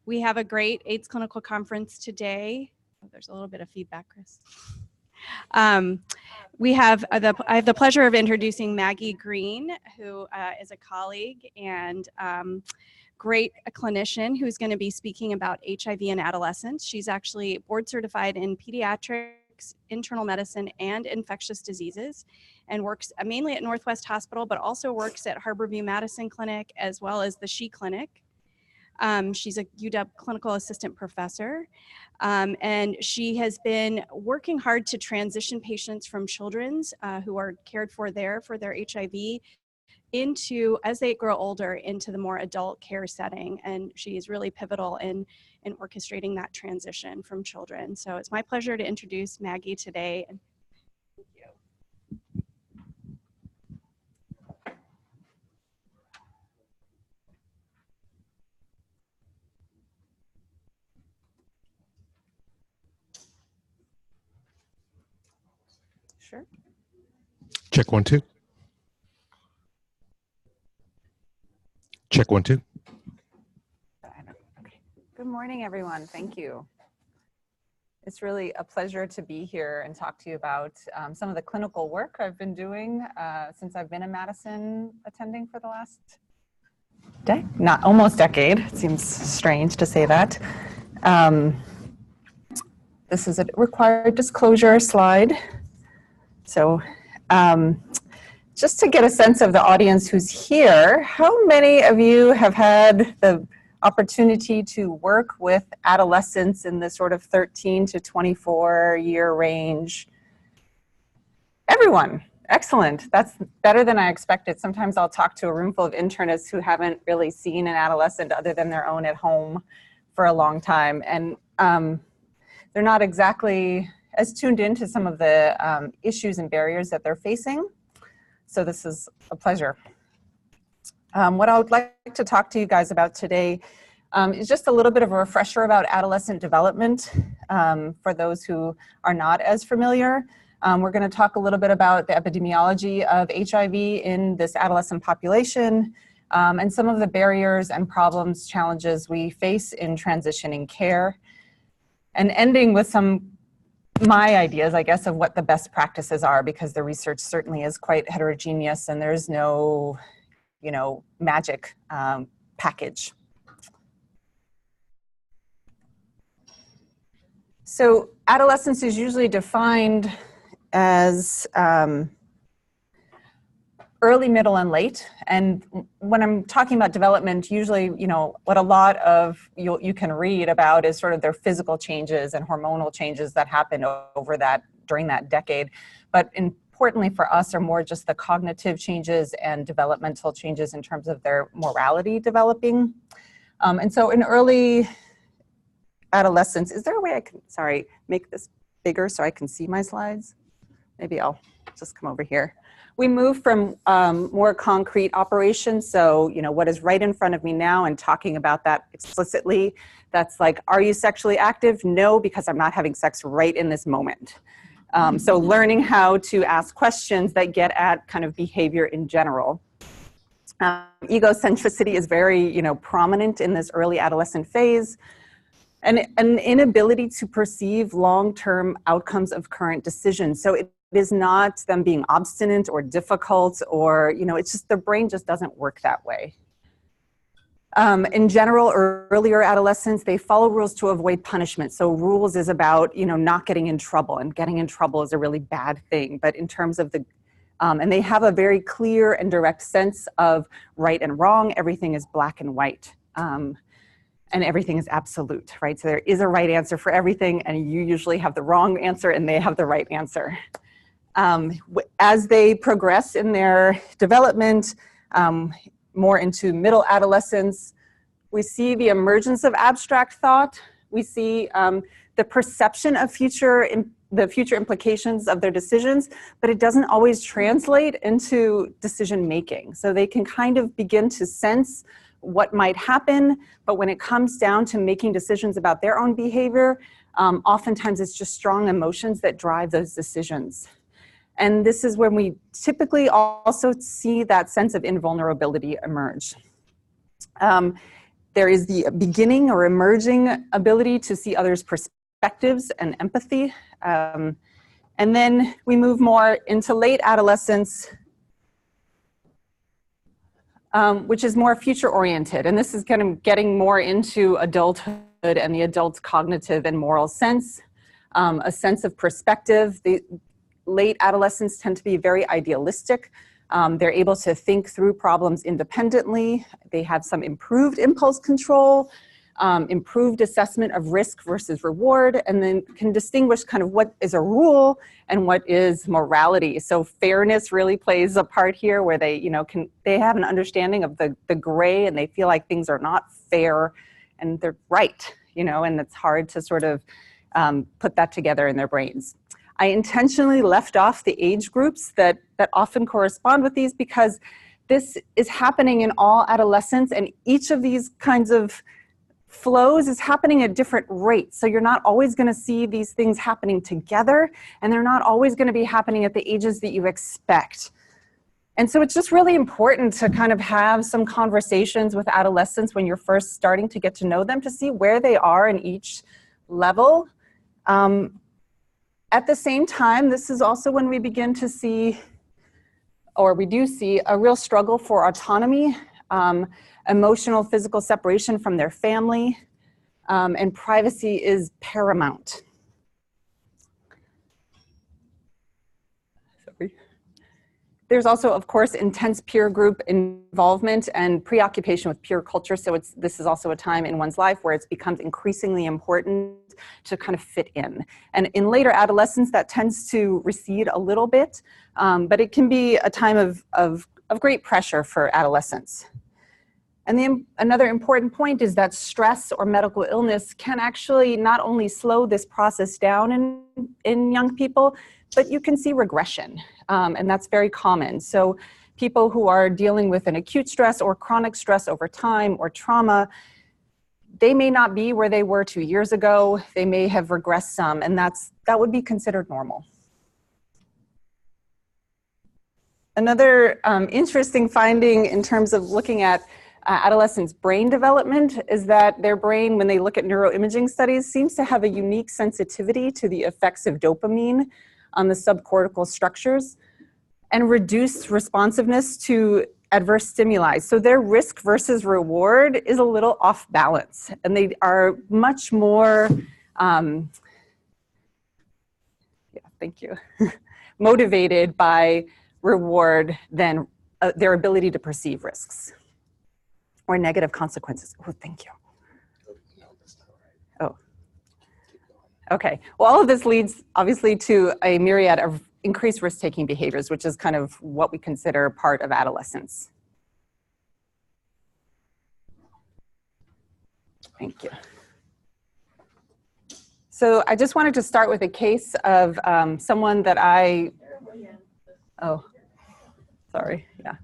We have a great AIDS clinical conference today. Oh, there's a little bit of feedback, Chris. I have the pleasure of introducing Maggie Green, who is a colleague and great clinician who's going to be speaking about HIV in adolescents. She's actually board certified in pediatrics, internal medicine, and infectious diseases, and works mainly at Northwest Hospital, but also works at Harborview Madison Clinic as well as the She Clinic. She's a UW clinical assistant professor, and she has been working hard to transition patients from children's who are cared for there for their HIV into, as they grow older, into the more adult care setting. And she is really pivotal in orchestrating that transition from children. So it's my pleasure to introduce Maggie today. Thank you. Sure. Check 1 2. Check 1 2. Okay. Good morning, everyone. Thank you. It's really a pleasure to be here and talk to you about some of the clinical work I've been doing since I've been in Madison attending for the last almost decade. It seems strange to say that. This is a required disclosure slide. So just to get a sense of the audience who's here, how many of you have had the opportunity to work with adolescents in the sort of 13 to 24 year range? Everyone. Excellent. That's better than I expected. Sometimes I'll talk to a room full of internists who haven't really seen an adolescent other than their own at home for a long time. And they're not exactly as tuned into some of the issues and barriers that they're facing. So this is a pleasure. What I would like to talk to you guys about today is just a little bit of a refresher about adolescent development for those who are not as familiar. We're going to talk a little bit about the epidemiology of HIV in this adolescent population and some of the barriers and problems, challenges we face in transitioning care, and ending with my ideas, I guess, of what the best practices are, because the research certainly is quite heterogeneous and there's no, magic package. So adolescence is usually defined as early, middle, and late. And when I'm talking about development, usually, what a lot of you can read about is sort of their physical changes and hormonal changes that happen during that decade. But importantly for us are more just the cognitive changes and developmental changes in terms of their morality developing. And so in early adolescence, is there a way I can, make this bigger so I can see my slides? Maybe I'll just come over here. We move from more concrete operations, so what is right in front of me now, and talking about that explicitly. That's like, are you sexually active? No, because I'm not having sex right in this moment. So learning how to ask questions that get at kind of behavior in general. Egocentricity is very prominent in this early adolescent phase, and an inability to perceive long-term outcomes of current decisions. So it is not them being obstinate or difficult, or, it's just their brain just doesn't work that way. In general, earlier adolescents, they follow rules to avoid punishment. So rules is about, not getting in trouble, and getting in trouble is a really bad thing. But in terms of and they have a very clear and direct sense of right and wrong. Everything is black and white. And everything is absolute, right? So there is a right answer for everything, and you usually have the wrong answer and they have the right answer. As they progress in their development, more into middle adolescence, we see the emergence of abstract thought. We see the perception of the future implications of their decisions, but it doesn't always translate into decision making. So they can kind of begin to sense what might happen, but when it comes down to making decisions about their own behavior, oftentimes it's just strong emotions that drive those decisions. And this is when we typically also see that sense of invulnerability emerge. There is the beginning or emerging ability to see others' perspectives and empathy. And then we move more into late adolescence, which is more future-oriented. And this is kind of getting more into adulthood and the adult's cognitive and moral sense, a sense of perspective. The late adolescents tend to be very idealistic. They're able to think through problems independently. They have some improved impulse control, improved assessment of risk versus reward, and then can distinguish kind of what is a rule and what is morality. So fairness really plays a part here, where they, they have an understanding of the gray, and they feel like things are not fair and they're right, and it's hard to sort of put that together in their brains. I intentionally left off the age groups that often correspond with these, because this is happening in all adolescents, and each of these kinds of flows is happening at different rates. So you're not always going to see these things happening together, and they're not always going to be happening at the ages that you expect. And so it's just really important to kind of have some conversations with adolescents when you're first starting to get to know them, to see where they are in each level. At the same time, this is also when we begin to see, or we do see, a real struggle for autonomy, emotional, physical separation from their family, and privacy is paramount. Sorry. There's also, of course, intense peer group involvement and preoccupation with peer culture. So this is also a time in one's life where it becomes increasingly important to kind of fit in. And in later adolescence, that tends to recede a little bit, but it can be a time of great pressure for adolescents. And another important point is that stress or medical illness can actually not only slow this process down in young people, but you can see regression, and that's very common. So people who are dealing with an acute stress or chronic stress over time or trauma, they may not be where they were 2 years ago. They may have regressed some, and that would be considered normal. Another interesting finding in terms of looking at adolescents' brain development is that their brain, when they look at neuroimaging studies, seems to have a unique sensitivity to the effects of dopamine on the subcortical structures and reduced responsiveness to adverse stimuli. So their risk versus reward is a little off balance, and they are much more, motivated by reward than their ability to perceive risks or negative consequences. Oh, thank you. Oh, okay. Well, all of this leads obviously to a myriad of increased risk-taking behaviors, which is kind of what we consider part of adolescence. Thank you. So I just wanted to start with a case of someone that oh, sorry, yeah.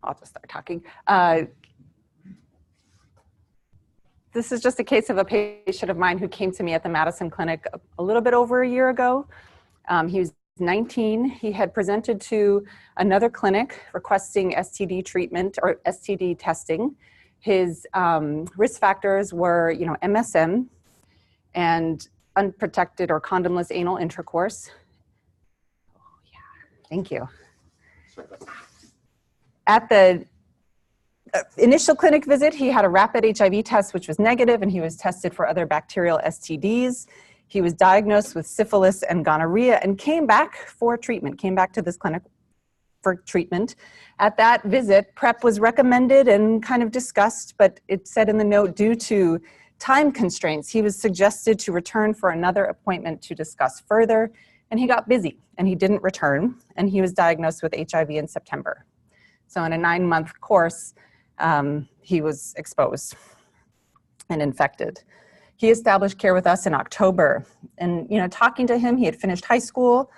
I'll just start talking. This is just a case of a patient of mine who came to me at the Madison Clinic a little bit over a year ago. He was 19. He had presented to another clinic requesting STD treatment or STD testing. His risk factors were, MSM and unprotected or condomless anal intercourse. Oh, yeah, thank you. At the initial clinic visit, he had a rapid HIV test, which was negative, and he was tested for other bacterial STDs. He was diagnosed with syphilis and gonorrhea and came back for treatment, came back to this clinic for treatment. At that visit, PrEP was recommended and kind of discussed, but it said in the note, due to time constraints, he was suggested to return for another appointment to discuss further, and he got busy and he didn't return, and he was diagnosed with HIV in September. So in a 9-month course, he was exposed and infected. He established care with us in October. And, talking to him, he had finished high school.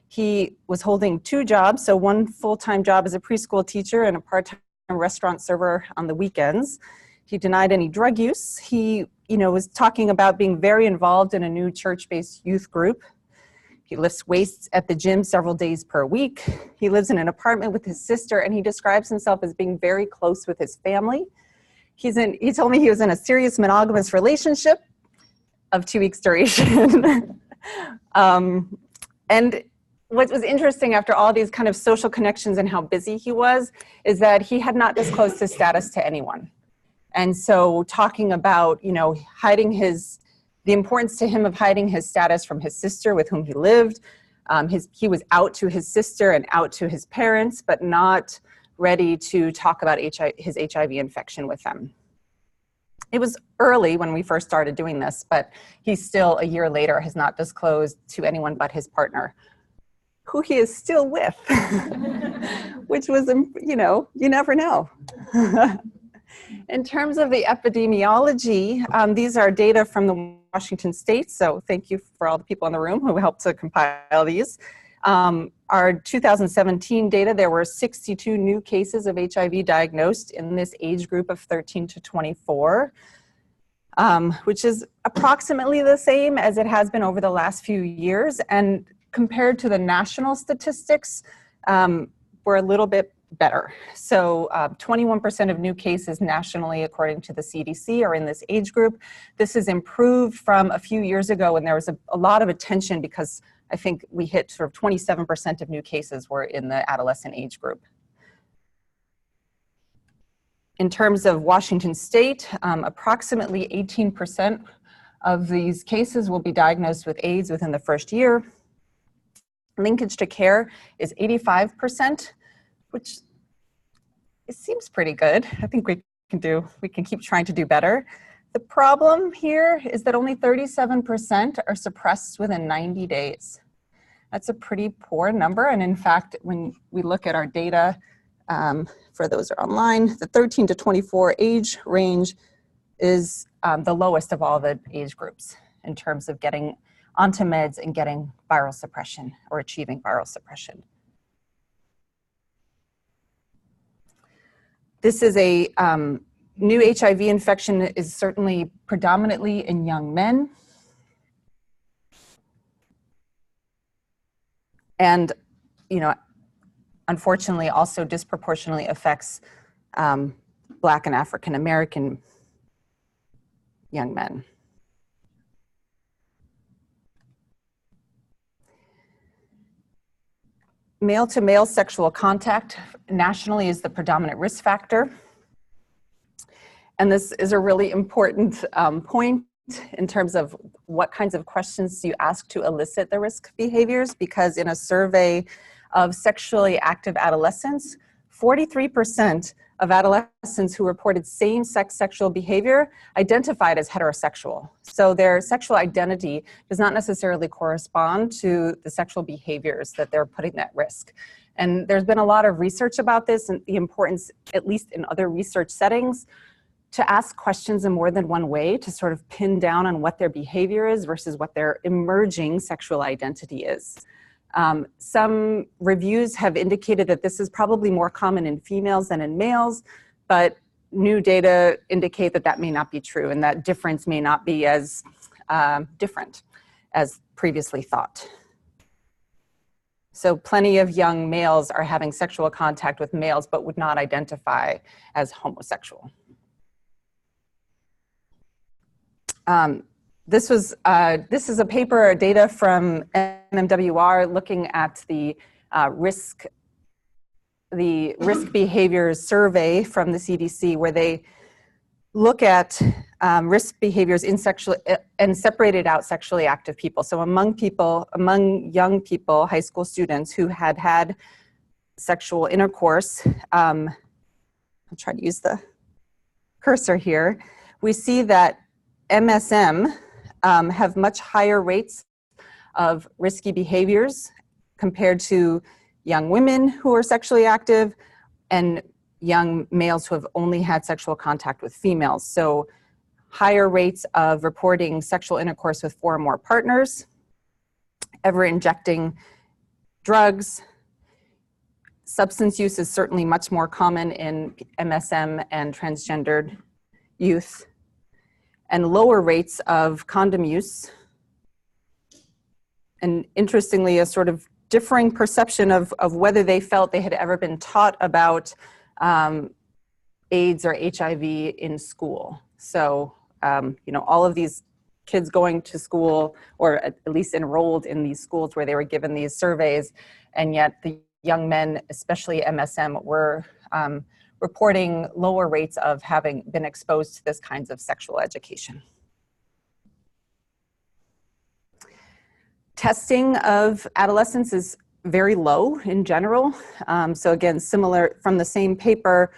He was holding 2 jobs, so one full-time job as a preschool teacher and a part-time restaurant server on the weekends. He denied any drug use. He, was talking about being very involved in a new church-based youth group. He lifts weights at the gym several days per week. He lives in an apartment with his sister, and he describes himself as being very close with his family. He told me he was in a serious monogamous relationship of 2 weeks duration. And what was interesting after all these kind of social connections and how busy he was is that he had not disclosed his status to anyone. And so talking about, you know, the importance to him of hiding his status from his sister with whom he lived. He was out to his sister and out to his parents, but not ready to talk about his HIV infection with them. It was early when we first started doing this, but he still, a year later, has not disclosed to anyone but his partner, who he is still with, which was, you know, you never know. In terms of the epidemiology, these are data from the Washington State, so thank you for all the people in the room who helped to compile these. Our 2017 data, there were 62 new cases of HIV diagnosed in this age group of 13 to 24, which is approximately the same as it has been over the last few years. And compared to the national statistics, we're a little bit better. So 21% of new cases nationally, according to the CDC, are in this age group. This is improved from a few years ago when there was a lot of attention because I think we hit sort of 27% of new cases were in the adolescent age group. In terms of Washington State, approximately 18% of these cases will be diagnosed with AIDS within the first year. Linkage to care is 85%, which it seems pretty good. I think we can keep trying to do better. The problem here is that only 37% are suppressed within 90 days. That's a pretty poor number. And in fact, when we look at our data, for those who are online, the 13 to 24 age range is the lowest of all the age groups in terms of getting onto meds and getting viral suppression or achieving viral suppression. This is a new HIV infection is certainly predominantly in young men. And, you know, unfortunately also disproportionately affects Black and African American young men. Male-to-male sexual contact nationally is the predominant risk factor. And this is a really important point in terms of what kinds of questions you ask to elicit the risk behaviors, because in a survey of sexually active adolescents, 43% of adolescents who reported same-sex sexual behavior identified as heterosexual. So their sexual identity does not necessarily correspond to the sexual behaviors that they're putting at risk. And there's been a lot of research about this and the importance, at least in other research settings, to ask questions in more than one way to sort of pin down on what their behavior is versus what their emerging sexual identity is. Some reviews have indicated that this is probably more common in females than in males, but new data indicate that that may not be true and that difference may not be as different as previously thought. So plenty of young males are having sexual contact with males but would not identify as homosexual. This is a paper, data from MMWR looking at the risk behaviors survey from the CDC, where they look at risk behaviors in and separated out sexually active people. So among young people, high school students who had had sexual intercourse, I'll try to use the cursor here, we see that MSM have much higher rates of risky behaviors compared to young women who are sexually active and young males who have only had sexual contact with females. So higher rates of reporting sexual intercourse with 4 or more partners, ever injecting drugs. Substance use is certainly much more common in MSM and transgendered youth, and lower rates of condom use and interestingly, a sort of differing perception of whether they felt they had ever been taught about AIDS or HIV in school. So, all of these kids going to school, or at least enrolled in these schools where they were given these surveys, and yet the young men, especially MSM, were reporting lower rates of having been exposed to this kinds of sexual education. Testing of adolescents is very low in general. So again, similar from the same paper,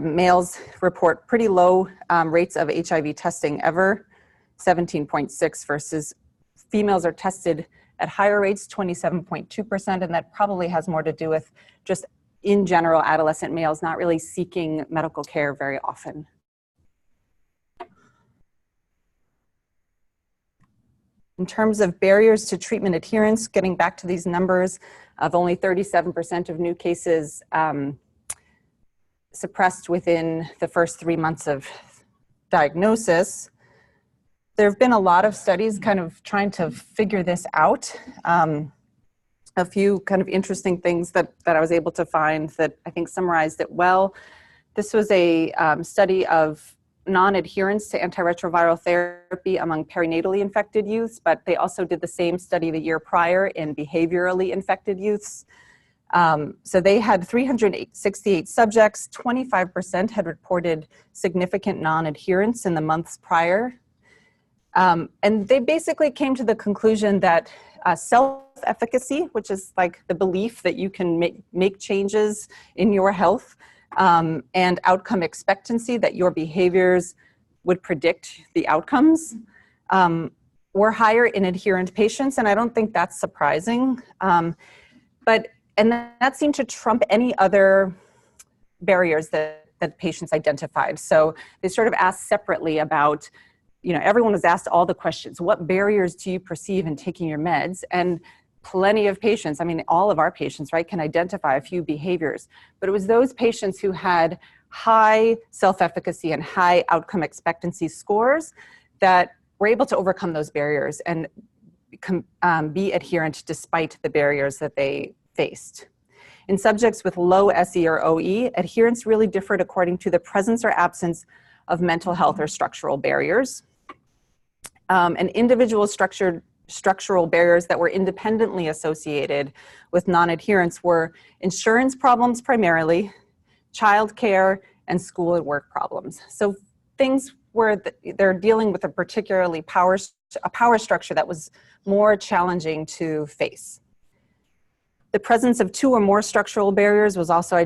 males report pretty low rates of HIV testing ever, 17.6, versus females are tested at higher rates, 27.2%, and that probably has more to do with just in general adolescent males not really seeking medical care very often. In terms of barriers to treatment adherence, getting back to these numbers of only 37% of new cases suppressed within the first 3 months of diagnosis, there have been a lot of studies kind of trying to figure this out. A few kind of interesting things that I was able to find that I think summarized it well. This was a study of non-adherence to antiretroviral therapy among perinatally infected youths, but they also did the same study the year prior in behaviorally infected youths. So they had 368 subjects, 25% had reported significant non-adherence in the months prior. And they basically came to the conclusion that self-efficacy, which is like the belief that you can make changes in your health, and outcome expectancy, that your behaviors would predict the outcomes, were higher in adherent patients. And I don't think that's surprising. And that seemed to trump any other barriers that patients identified. So they sort of asked separately about, everyone was asked all the questions. What barriers do you perceive in taking your meds? And plenty of patients, all of our patients, right, can identify a few behaviors. But it was those patients who had high self-efficacy and high outcome expectancy scores that were able to overcome those barriers and be adherent despite the barriers that they faced. In subjects with low SE or OE, adherence really differed according to the presence or absence of mental health or structural barriers. And individual structural barriers that were independently associated with non-adherence were insurance problems primarily, childcare, and school and work problems. So things where they're dealing with a particularly power structure that was more challenging to face. The presence of 2 or more structural barriers was also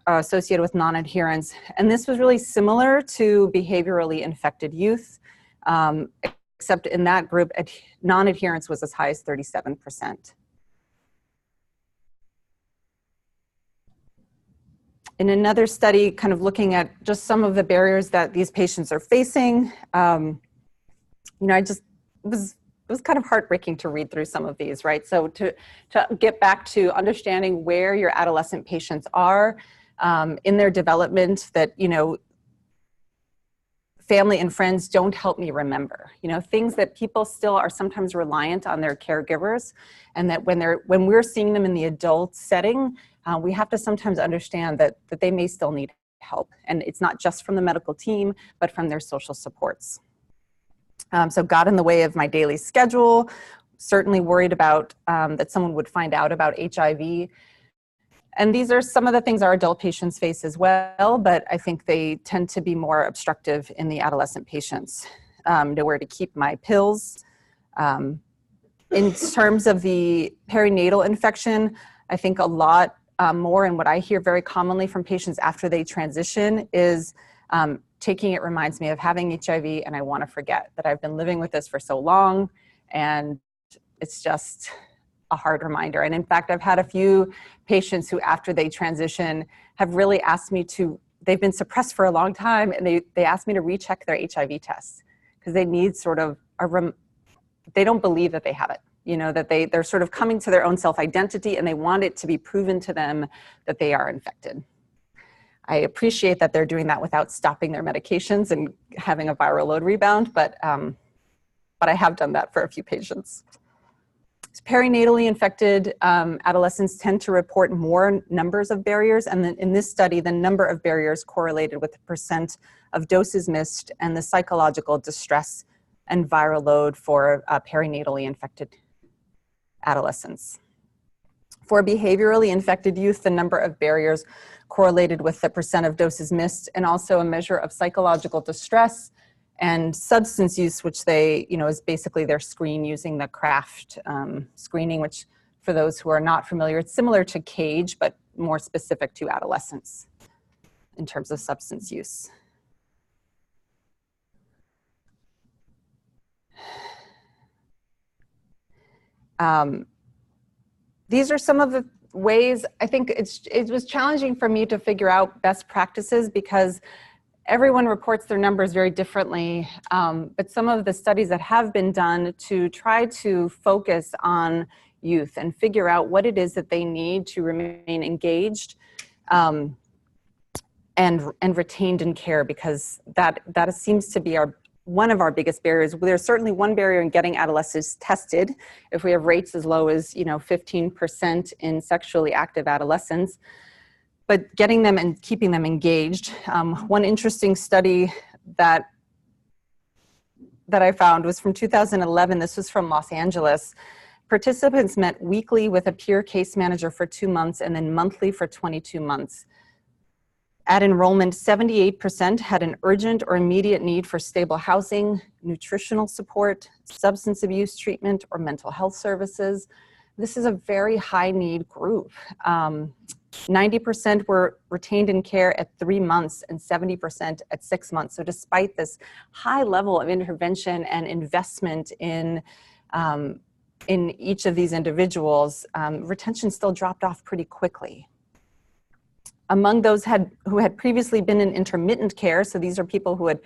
associated with non-adherence, and this was really similar to behaviorally infected youth, except in that group, non-adherence was as high as 37%. In another study, kind of looking at just some of the barriers that these patients are facing, it was kind of heartbreaking to read through some of these, right? So to get back to understanding where your adolescent patients are in their development, that, family and friends don't help me remember, things that people still are sometimes reliant on their caregivers, and that when we're seeing them in the adult setting, we have to sometimes understand that they may still need help. And it's not just from the medical team, but from their social supports. So got in the way of my daily schedule, certainly worried about that someone would find out about HIV. And these are some of the things our adult patients face as well, but I think they tend to be more obstructive in the adolescent patients. Nowhere to keep my pills. In terms of the perinatal infection, I think a lot more, and what I hear very commonly from patients after they transition is taking it reminds me of having HIV, and I want to forget that I've been living with this for so long, and it's just a hard reminder. And in fact, I've had a few patients who, after they transition, have really asked me they've been suppressed for a long time, and they asked me to recheck their HIV tests because they need sort of they don't believe that they have it, that they're sort of coming to their own self-identity, and they want it to be proven to them that they are infected. I appreciate that they're doing that without stopping their medications and having a viral load rebound, but I have done that for a few patients. Perinatally infected adolescents tend to report more numbers of barriers, and then in this study, the number of barriers correlated with the percent of doses missed and the psychological distress and viral load for perinatally infected adolescents. For behaviorally infected youth, the number of barriers correlated with the percent of doses missed, and also a measure of psychological distress and substance use, which they, is basically their screen using the CRAFT screening, which for those who are not familiar, it's similar to CAGE, but more specific to adolescents in terms of substance use. These are some of the ways. I think it was challenging for me to figure out best practices because everyone reports their numbers very differently, but some of the studies that have been done to try to focus on youth and figure out what it is that they need to remain engaged and retained in care, because that seems to be one of our biggest barriers. There's certainly one barrier in getting adolescents tested. If we have rates as low as 15% in sexually active adolescents, but getting them and keeping them engaged. One interesting study that I found was from 2011. This was from Los Angeles. Participants met weekly with a peer case manager for 2 months and then monthly for 22 months. At enrollment, 78% had an urgent or immediate need for stable housing, nutritional support, substance abuse treatment, or mental health services. This is a very high need group. 90% were retained in care at 3 months and 70% at 6 months. So despite this high level of intervention and investment in each of these individuals, retention still dropped off pretty quickly. Among those who had previously been in intermittent care, so these are people who had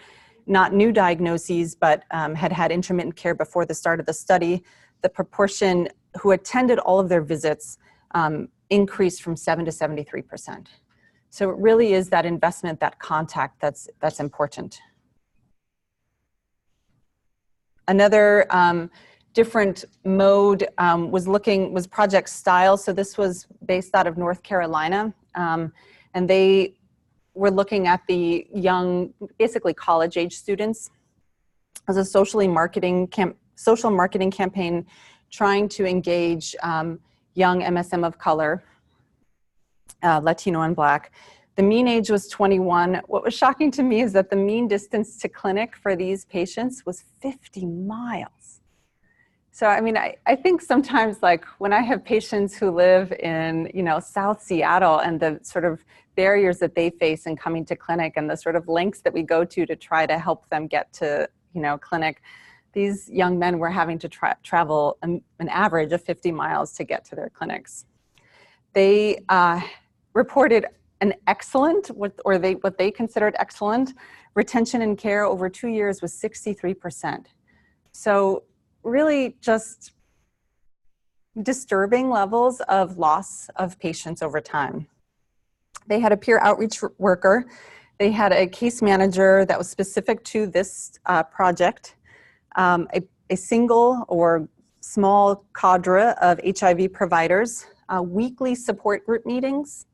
not new diagnoses, but had had intermittent care before the start of the study, the proportion who attended all of their visits increased from 7 to 73%. So it really is that investment, that contact that's important. Another different mode was Project Style. So this was based out of North Carolina. And they were looking at the young, basically college-age students as a social marketing campaign trying to engage young MSM of color, Latino and Black. The mean age was 21. What was shocking to me is that the mean distance to clinic for these patients was 50 miles. So, I mean, I think sometimes, like, when I have patients who live in, South Seattle and the sort of barriers that they face in coming to clinic and the sort of lengths that we go to try to help them get to, clinic, these young men were having to travel an average of 50 miles to get to their clinics. They reported an excellent, what they considered excellent, retention in care over 2 years was 63%. So really just disturbing levels of loss of patients over time. They had a peer outreach worker. They had a case manager that was specific to this project, a single or small cadre of HIV providers, weekly support group meetings,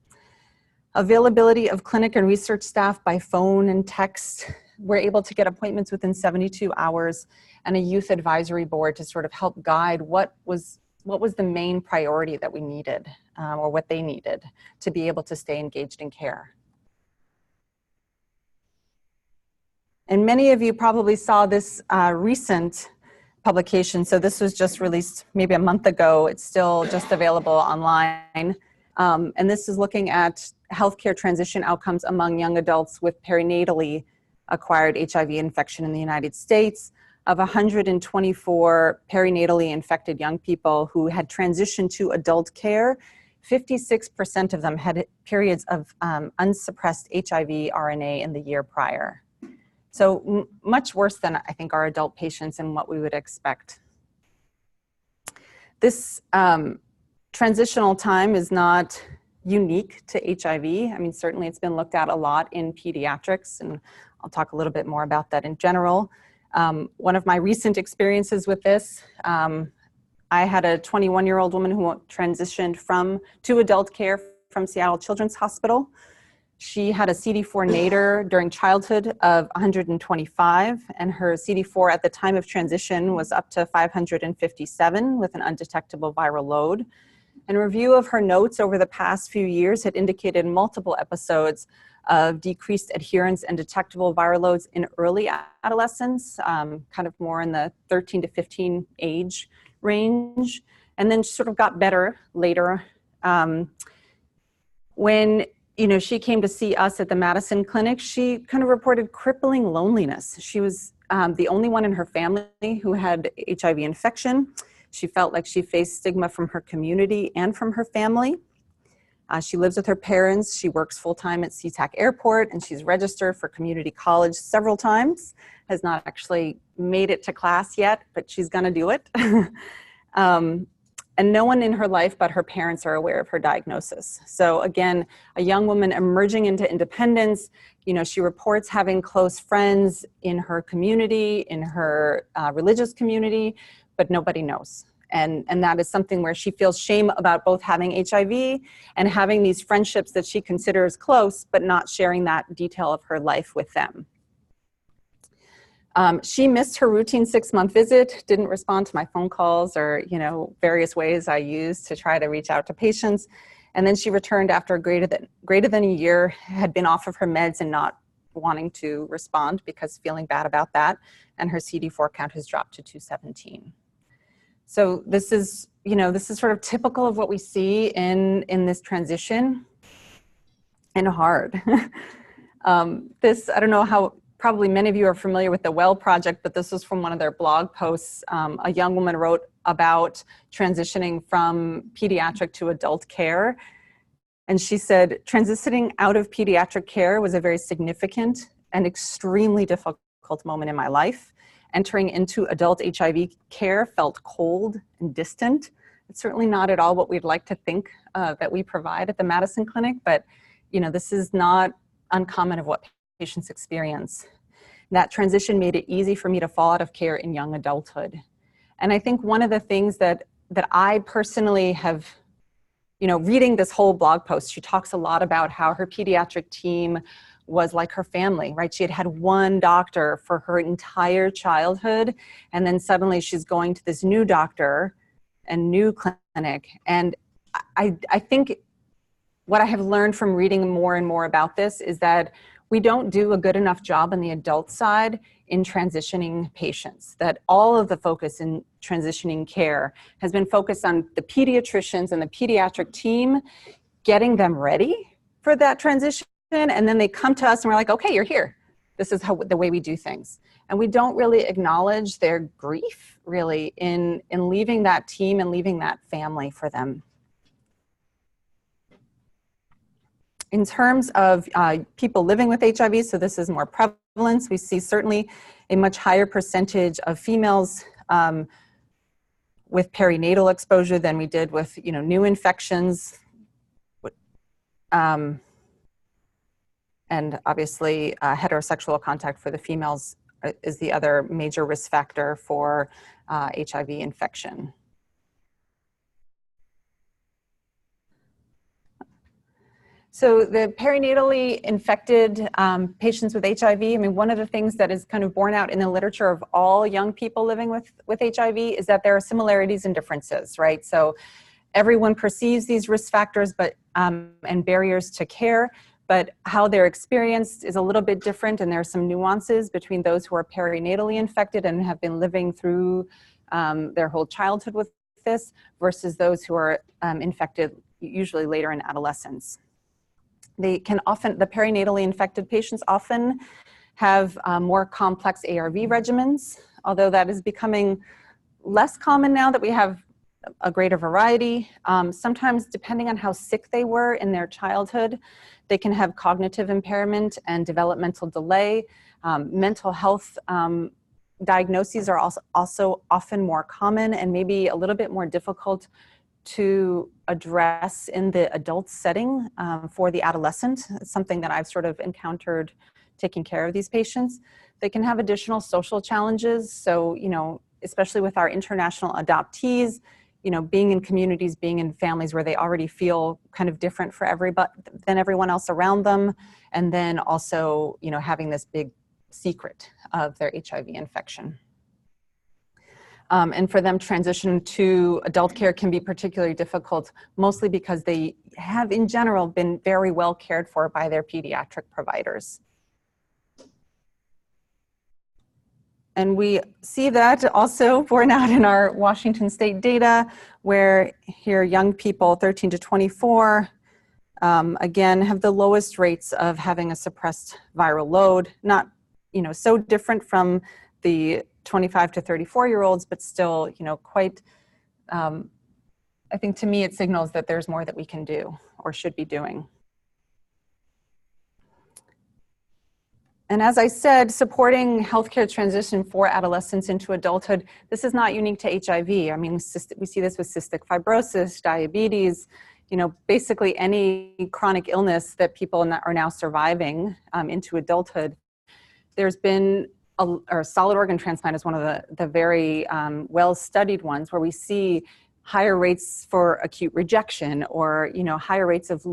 availability of clinic and research staff by phone and text. We're able to get appointments within 72 hours, and a youth advisory board to sort of help guide what was the main priority that we needed, or what they needed to be able to stay engaged in care. And many of you probably saw this recent publication. So this was just released maybe a month ago. It's still just available online. And this is looking at healthcare transition outcomes among young adults with perinatally acquired HIV infection in the United States. Of 124 perinatally infected young people who had transitioned to adult care, 56% of them had periods of unsuppressed HIV RNA in the year prior. So much worse than, I think, our adult patients and what we would expect. This transitional time is not unique to HIV. I mean, certainly it's been looked at a lot in pediatrics, and I'll talk a little bit more about that in general. One of my recent experiences with this, I had a 21-year-old woman who transitioned to adult care from Seattle Children's Hospital. She had a CD4 nadir during childhood of 125, and her CD4 at the time of transition was up to 557 with an undetectable viral load. And review of her notes over the past few years had indicated multiple episodes of decreased adherence and detectable viral loads in early adolescence, kind of more in the 13 to 15 age range, and then sort of got better later. When she came to see us at the Madison Clinic, she kind of reported crippling loneliness. She was the only one in her family who had HIV infection. She felt like she faced stigma from her community and from her family. She lives with her parents. She works full-time at SeaTac Airport, and she's registered for community college several times. Has not actually made it to class yet, but she's gonna do it. And no one in her life but her parents are aware of her diagnosis. So again, a young woman emerging into independence. She reports having close friends in her community, in her religious community, but nobody knows. And that is something where she feels shame about both having HIV and having these friendships that she considers close, but not sharing that detail of her life with them. She missed her routine 6-month visit, didn't respond to my phone calls or, various ways I used to try to reach out to patients. And then she returned after greater than a year, had been off of her meds and not wanting to respond because feeling bad about that. And her CD4 count has dropped to 217. So this is sort of typical of what we see in this transition, and hard. I don't know how, probably many of you are familiar with the WELL project, but this was from one of their blog posts. A young woman wrote about transitioning from pediatric to adult care. And she said, transitioning out of pediatric care was a very significant and extremely difficult moment in my life. Entering into adult HIV care felt cold and distant. It's certainly not at all what we'd like to think that we provide at the Madison Clinic, but this is not uncommon of what patients experience. That transition made it easy for me to fall out of care in young adulthood. And I think one of the things that I personally have, reading this whole blog post, she talks a lot about how her pediatric team was like her family, right? She had had one doctor for her entire childhood, and then suddenly she's going to this new doctor and new clinic. And I think what I have learned from reading more and more about this is that we don't do a good enough job on the adult side in transitioning patients, that all of the focus in transitioning care has been focused on the pediatricians and the pediatric team, getting them ready for that transition. And then they come to us and we're like, okay, you're here. This is the way we do things. And we don't really acknowledge their grief really in leaving that team and leaving that family for them. In terms of people living with HIV, so this is more prevalence, we see certainly a much higher percentage of females with perinatal exposure than we did with new infections. And obviously heterosexual contact for the females is the other major risk factor for HIV infection. So the perinatally infected patients with HIV, I mean, one of the things that is kind of borne out in the literature of all young people living with HIV is that there are similarities and differences, right? So everyone perceives these risk factors and barriers to care, but how they're experienced is a little bit different, and there are some nuances between those who are perinatally infected and have been living through their whole childhood with this versus those who are infected usually later in adolescence. The perinatally infected patients often have more complex ARV regimens, although that is becoming less common now that we have a greater variety. Sometimes, depending on how sick they were in their childhood, they can have cognitive impairment and developmental delay. Mental health diagnoses are also often more common and maybe a little bit more difficult to address in the adult setting for the adolescent. It's something that I've sort of encountered taking care of these patients. They can have additional social challenges. So, especially with our international adoptees, being in communities, being in families where they already feel kind of different than everyone else around them. And then also, having this big secret of their HIV infection. And for them, transition to adult care can be particularly difficult, mostly because they have, in general, been very well cared for by their pediatric providers. And we see that also borne out in our Washington State data, where here young people, 13 to 24, again, have the lowest rates of having a suppressed viral load. Not, so different from the 25 to 34-year-olds, but still, quite, I think to me it signals that there's more that we can do or should be doing. And as I said, supporting healthcare transition for adolescents into adulthood, this is not unique to HIV. I mean, we see this with cystic fibrosis, diabetes, basically any chronic illness that people are now surviving into adulthood. There's been or solid organ transplant is one of the very well-studied ones, where we see higher rates for acute rejection, or higher rates of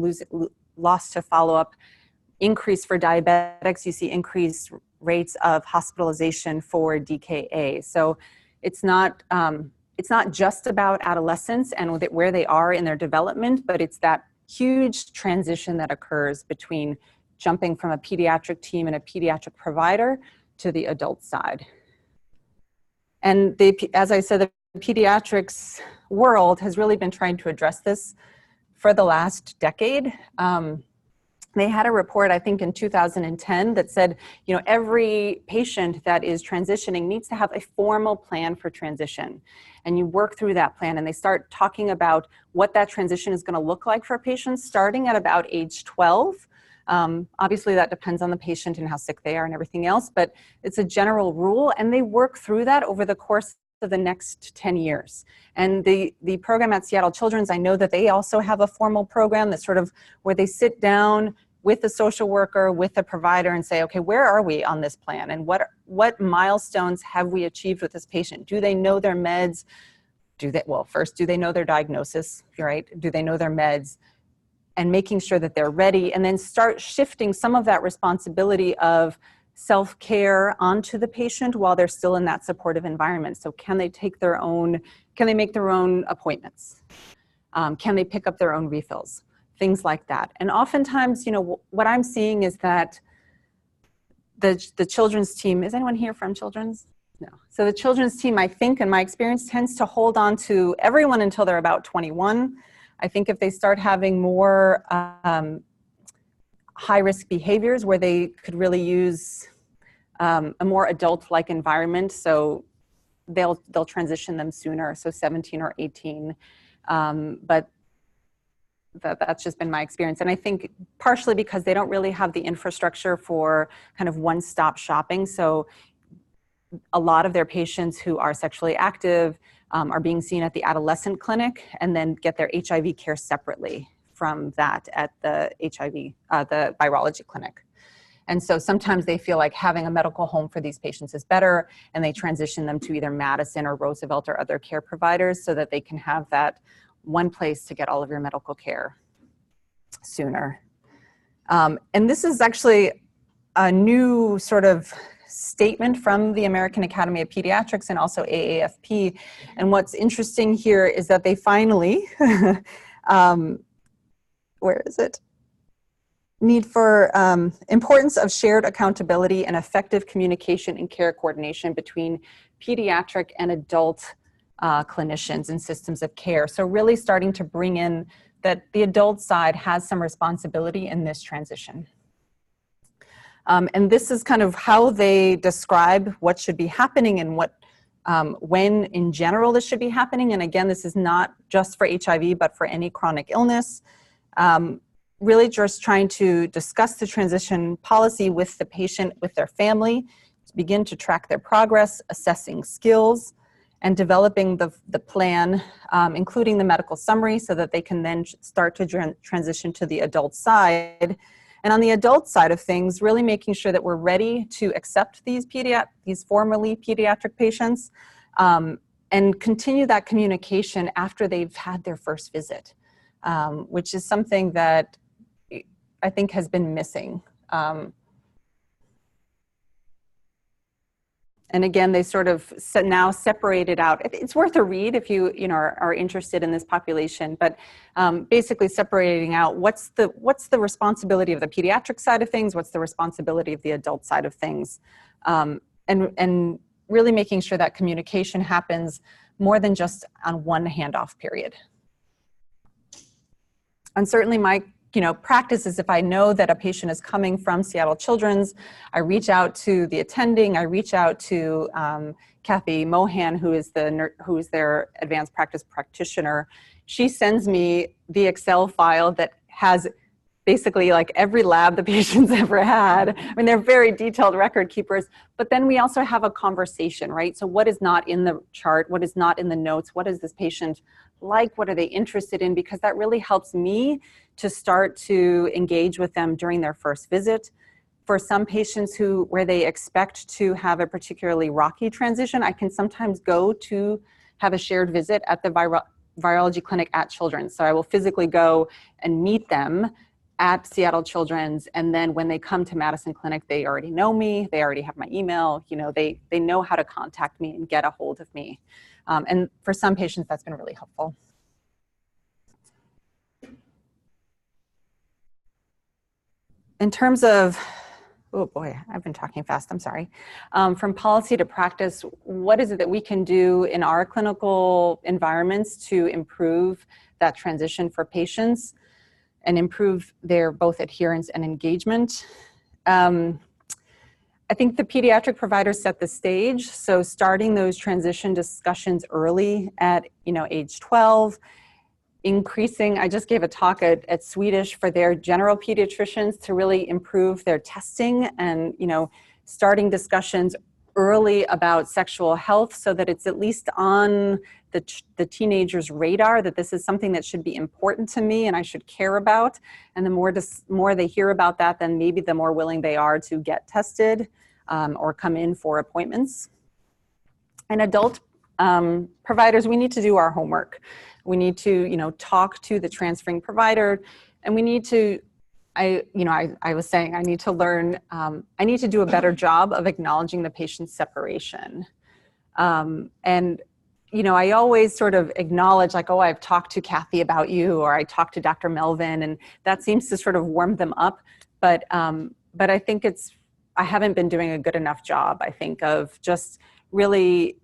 loss to follow-up, increase for diabetics. You see increased rates of hospitalization for DKA. So it's not just about adolescents and where they are in their development, but it's that huge transition that occurs between jumping from a pediatric team and a pediatric provider to the adult side. And as I said, the pediatrics world has really been trying to address this for the last decade. They had a report, I think in 2010, that said, every patient that is transitioning needs to have a formal plan for transition. And you work through that plan, and they start talking about what that transition is going to look like for patients starting at about age 12. Obviously that depends on the patient and how sick they are and everything else, but it's a general rule, and they work through that over the course of the next 10 years. And the program at Seattle Children's, I know that they also have a formal program that's sort of where they sit down with the social worker, with the provider, and say, okay, where are we on this plan? And what milestones have we achieved with this patient? Do they know their meds? First, do they know their diagnosis, right? Do they know their meds? And making sure that they're ready, and then start shifting some of that responsibility of self-care onto the patient while they're still in that supportive environment. So can they make their own appointments? Can they pick up their own refills? Things like that. And oftentimes, what I'm seeing is that the children's team, is anyone here from children's? No. So the children's team, I think, in my experience, tends to hold on to everyone until they're about 21. I think if they start having more high-risk behaviors where they could really use a more adult-like environment, so they'll transition them sooner, so 17 or 18. But that's just been my experience. And I think partially because they don't really have the infrastructure for kind of one-stop shopping. So a lot of their patients who are sexually active are being seen at the adolescent clinic, and then get their HIV care separately from that at the the virology clinic. And so sometimes they feel like having a medical home for these patients is better, and they transition them to either Madison or Roosevelt or other care providers so that they can have that one place to get all of your medical care sooner. And this is actually a new sort of statement from the American Academy of Pediatrics and also AAFP. And what's interesting here is that they finally, where is it? Need for importance of shared accountability and effective communication and care coordination between pediatric and adult clinicians and systems of care. So really starting to bring in that the adult side has some responsibility in this transition. And this is kind of how they describe what should be happening and when in general this should be happening. And again, this is not just for HIV, but for any chronic illness. Really just trying to discuss the transition policy with the patient, with their family, to begin to track their progress, assessing skills, and developing the plan, including the medical summary, so that they can then start to transition to the adult side. And on the adult side of things, really making sure that we're ready to accept these formerly pediatric patients, and continue that communication after they've had their first visit, which is something that I think has been missing. And again, they sort of now separated out. It's worth a read if you are interested in this population, but basically separating out what's the responsibility of the pediatric side of things, what's the responsibility of the adult side of things, and really making sure that communication happens more than just on one handoff period. And certainly my practice is, if I know that a patient is coming from Seattle Children's, I reach out to the attending, I reach out to Kathy Mohan, who is their advanced practice practitioner. She sends me the Excel file that has basically like every lab the patient's ever had. I mean, they're very detailed record keepers, but then we also have a conversation, right? So what is not in the chart? What is not in the notes? What is this patient like? What are they interested in? Because that really helps me to start to engage with them during their first visit. For some patients where they expect to have a particularly rocky transition, I can sometimes go to have a shared visit at the virology clinic at Children's. So I will physically go and meet them at Seattle Children's, and then when they come to Madison Clinic, they already know me, they already have my email, they know how to contact me and get a hold of me. And for some patients, that's been really helpful. In terms of, oh boy, I've been talking fast, I'm sorry. From policy to practice, what is it that we can do in our clinical environments to improve that transition for patients and improve their both adherence and engagement? I think the pediatric providers set the stage. So starting those transition discussions early at age 12, increasing, I just gave a talk at Swedish for their general pediatricians to really improve their testing and, starting discussions early about sexual health so that it's at least on the teenager's radar, that this is something that should be important to me and I should care about. And the more they hear about that, then maybe the more willing they are to get tested or come in for appointments. And adult providers, we need to do our homework. We need to, talk to the transferring provider, and we need to, I was saying, I need to learn, I need to do a better job of acknowledging the patient's separation. And, I always sort of acknowledge like, oh, I've talked to Kathy about you, or I talked to Dr. Melvin, and that seems to sort of warm them up. But I think I haven't been doing a good enough job, I think, of just really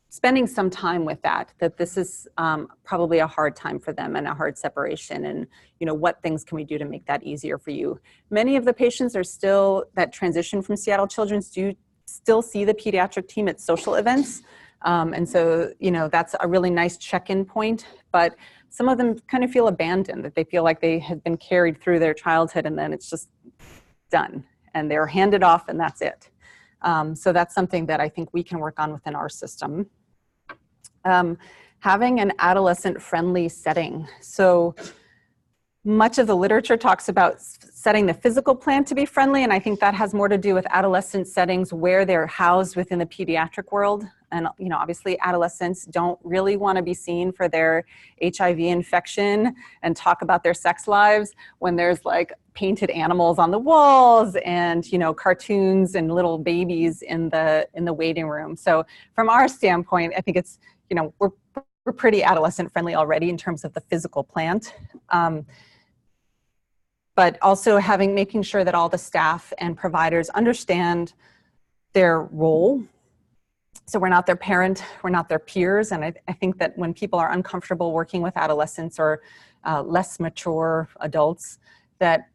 spending some time with that this is probably a hard time for them and a hard separation, and what things can we do to make that easier for you. Many of the patients are still, that transition from Seattle Children's, do still see the pediatric team at social events, and so that's a really nice check-in point, but some of them kind of feel abandoned, that they feel like they had been carried through their childhood and then it's just done and they're handed off and that's it. So that's something that I think we can work on within our system. Having an adolescent-friendly setting. So much of the literature talks about setting the physical plan to be friendly, and I think that has more to do with adolescent settings where they're housed within the pediatric world. And obviously adolescents don't really want to be seen for their HIV infection and talk about their sex lives when there's like painted animals on the walls and cartoons and little babies in the waiting room. So from our standpoint, I think it's we're pretty adolescent friendly already in terms of the physical plant. But also making sure that all the staff and providers understand their role. So we're not their parent, we're not their peers. And I think that when people are uncomfortable working with adolescents or less mature adults, that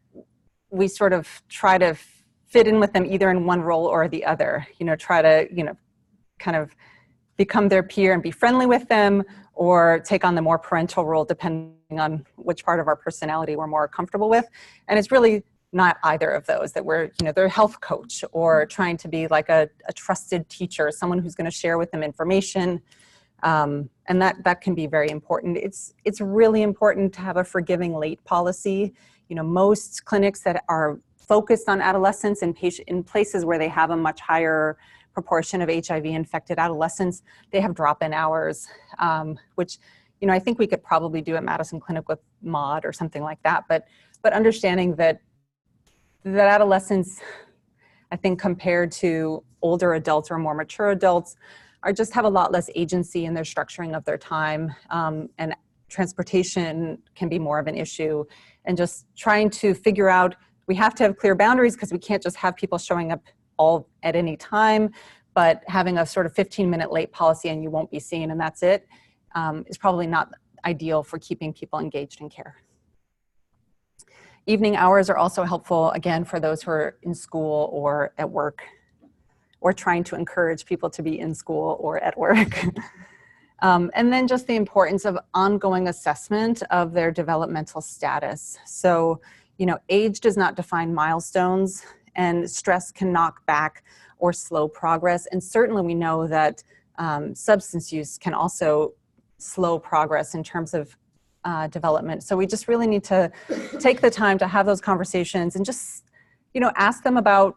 we sort of try to fit in with them either in one role or the other, try to, kind of become their peer and be friendly with them, or take on the more parental role depending on which part of our personality we're more comfortable with. And it's really not either of those, that we're, their health coach or trying to be like a trusted teacher, someone who's going to share with them information. And that can be very important. It's really important to have a forgiving late policy. You know, most clinics that are focused on adolescents in places where they have a much higher proportion of HIV infected adolescents, they have drop-in hours, which, you know, I think we could probably do at Madison Clinic with MOD or something like that. But understanding that adolescents, I think, compared to older adults or more mature adults, just have a lot less agency in their structuring of their time, and transportation can be more of an issue. And just trying to figure out, we have to have clear boundaries because we can't just have people showing up all at any time, but having a sort of 15-minute late policy and you won't be seen and that's it, is probably not ideal for keeping people engaged in care. Evening hours are also helpful, again, for those who are in school or at work, or trying to encourage people to be in school or at work. And then just the importance of ongoing assessment of their developmental status. So, you know, age does not define milestones, and stress can knock back or slow progress. And certainly we know that substance use can also slow progress in terms of development. So we just really need to take the time to have those conversations and just, you know, ask them about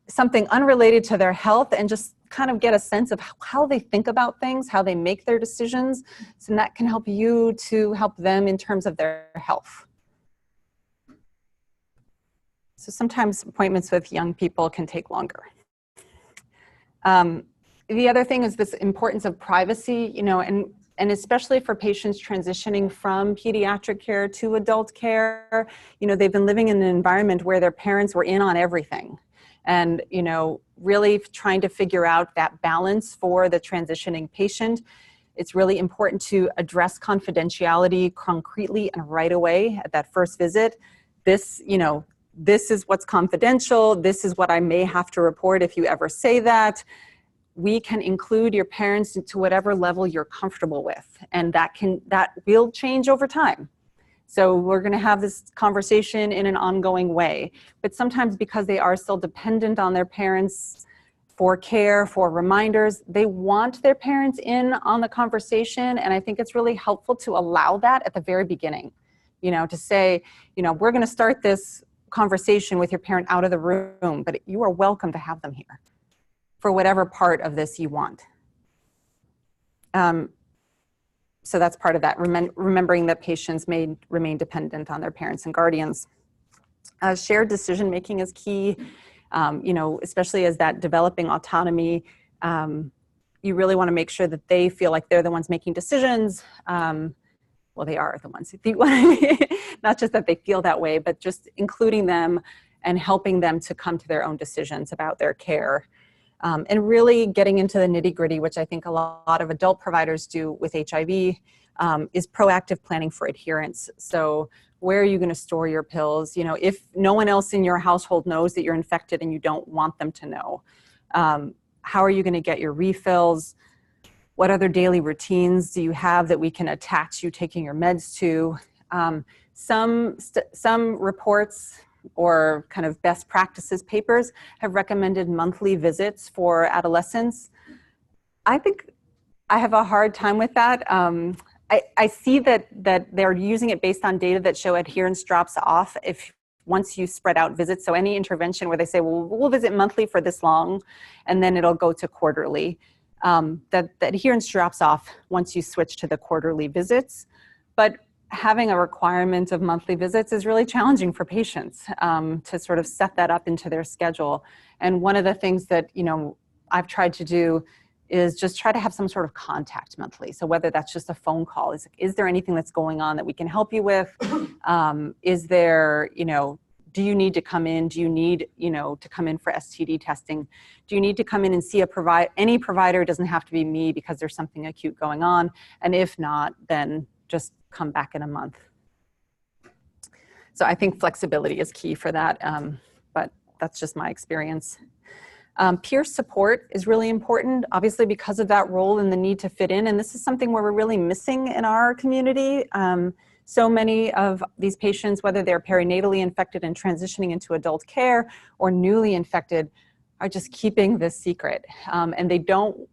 something unrelated to their health and just kind of get a sense of how they think about things, how they make their decisions. So that can help you to help them in terms of their health. So sometimes appointments with young people can take longer. The other thing is this importance of privacy, you know, and especially for patients transitioning from pediatric care to adult care, you know, they've been living in an environment where their parents were in on everything. And, you know, really trying to figure out that balance for the transitioning patient. It's really important to address confidentiality concretely and right away at that first visit. This, you know, this is what's confidential. This is what I may have to report if you ever say that. We can include your parents to whatever level you're comfortable with. And that will change over time. So we're going to have this conversation in an ongoing way. But sometimes because they are still dependent on their parents for care, for reminders, they want their parents in on the conversation. And I think it's really helpful to allow that at the very beginning. You know, to say, you know, we're going to start this conversation with your parent out of the room, but you are welcome to have them here for whatever part of this you want. So that's part of that, remembering that patients may remain dependent on their parents and guardians. Shared decision-making is key, you know, especially as that developing autonomy. You really want to make sure that they feel like they're the ones making decisions. Well, they are the ones, not just that they feel that way, but just including them and helping them to come to their own decisions about their care. And really getting into the nitty-gritty, which I think a lot of adult providers do with HIV, is proactive planning for adherence. So where are you going to store your pills? You know, if no one else in your household knows that you're infected and you don't want them to know, how are you going to get your refills? What other daily routines do you have that we can attach you taking your meds to? Some reports or kind of best practices papers have recommended monthly visits for adolescents. I think I have a hard time with that. I see that they're using it based on data that show adherence drops off once you spread out visits. So any intervention where they say, well, we'll visit monthly for this long, and then it'll go to quarterly, that adherence drops off once you switch to the quarterly visits. But having a requirement of monthly visits is really challenging for patients to sort of set that up into their schedule. And one of the things that, you know, I've tried to do is just try to have some sort of contact monthly. So whether that's just a phone call, is there anything that's going on that we can help you with? Is there, you know, do you need to come in? Do you need, you know, to come in for STD testing? Do you need to come in and see any provider? It doesn't have to be me because there's something acute going on. And if not, then just come back in a month. So I think flexibility is key for that, but that's just my experience. Peer support is really important, obviously because of that role and the need to fit in. And this is something where we're really missing in our community. So many of these patients, whether they're perinatally infected and transitioning into adult care or newly infected, are just keeping this secret. And they don't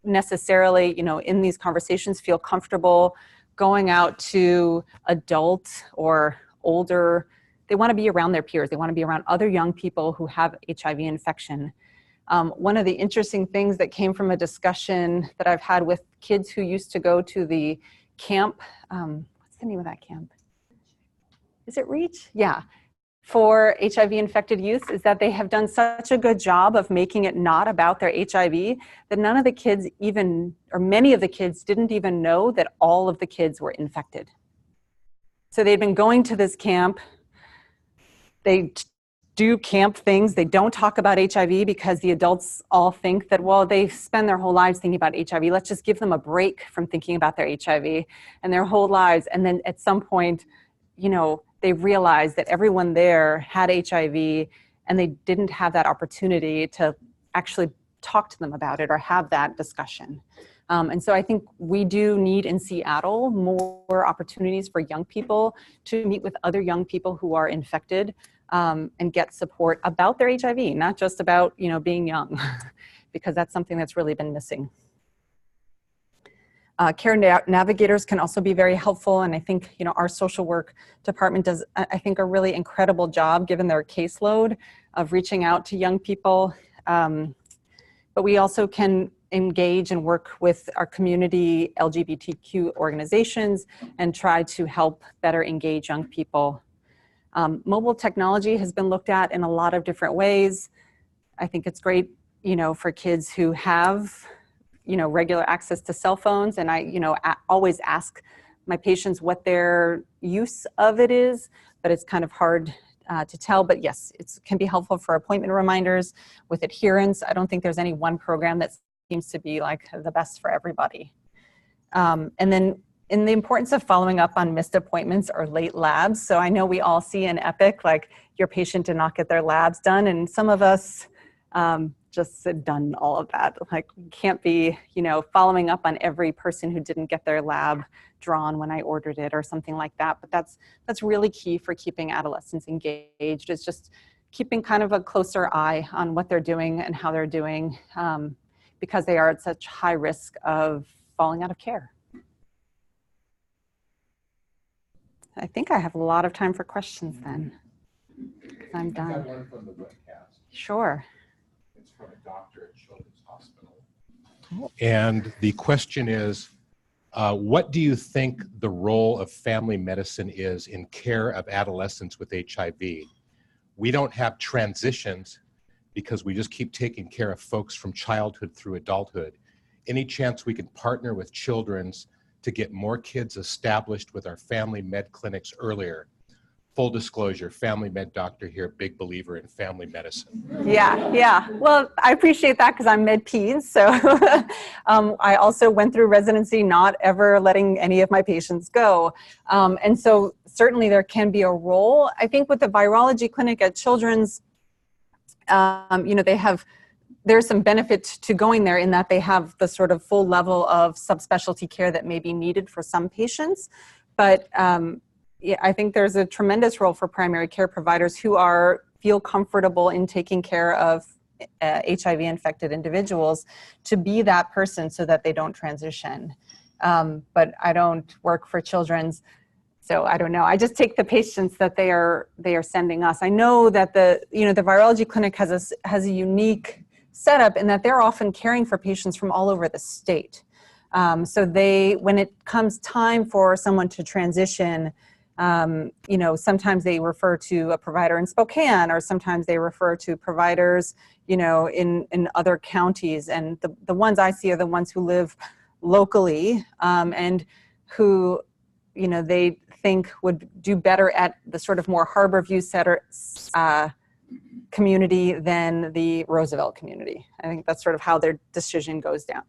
necessarily, in these conversations feel comfortable going out to adult or older. They want to be around their peers. They want to be around other young people who have HIV infection. One of the interesting things that came from a discussion that I've had with kids who used to go to the camp, what's the name of that camp? Is it REACH? Yeah. For HIV infected youth, is that they have done such a good job of making it not about their HIV that none of the kids even, or many of the kids didn't even know that all of the kids were infected. So they'd been going to this camp. They do camp things. They don't talk about HIV because the adults all think that, well, they spend their whole lives thinking about HIV. Let's just give them a break from thinking about their HIV and their whole lives. And then at some point, they realized that everyone there had HIV and they didn't have that opportunity to actually talk to them about it or have that discussion. And so I think we do need in Seattle more opportunities for young people to meet with other young people who are infected and get support about their HIV, not just about, being young, because that's something that's really been missing. Care navigators can also be very helpful, and I think our social work department does, I think, a really incredible job given their caseload of reaching out to young people. But we also can engage and work with our community LGBTQ organizations and try to help better engage young people. Mobile technology has been looked at in a lot of different ways. I think it's great, for kids who have regular access to cell phones. And I, always ask my patients what their use of it is, but it's kind of hard to tell. But yes, it can be helpful for appointment reminders. With Adherence, I don't think there's any one program that seems to be like the best for everybody. And then in the importance of following up on missed appointments or late labs. So I know we all see in Epic, like your patient did not get their labs done. And some of us, just done all of that. Like, can't be, following up on every person who didn't get their lab drawn when I ordered it or something like that. But that's really key for keeping adolescents engaged. It's just keeping kind of a closer eye on what they're doing and how they're doing, because they are at such high risk of falling out of care. I think I have a lot of time for questions then. I'm done. I have one from the webcast. Sure. It's from a doctor at Children's Hospital. And the question is, what do you think the role of family medicine is in care of adolescents with HIV? We don't have transitions because we just keep taking care of folks from childhood through adulthood. Any chance we can partner with Children's to get more kids established with our family med clinics earlier? Full disclosure, family med doctor here, big believer in family medicine. Yeah. Well, I appreciate that because I'm med peds. So I also went through residency not ever letting any of my patients go. And so certainly there can be a role. I think with the virology clinic at Children's, there's some benefit to going there in that they have the sort of full level of subspecialty care that may be needed for some patients. But yeah, I think there's a tremendous role for primary care providers who feel comfortable in taking care of HIV infected individuals to be that person so that they don't transition. But I don't work for Children's, so I don't know. I just take the patients that they are sending us. I know that the virology clinic has a unique setup in that they're often caring for patients from all over the state. So when it comes time for someone to transition, sometimes they refer to a provider in Spokane, or sometimes they refer to providers, in other counties. And the ones I see are the ones who live locally, and who, they think would do better at the sort of more Harborview community than the Roosevelt community. I think that's sort of how their decision goes. That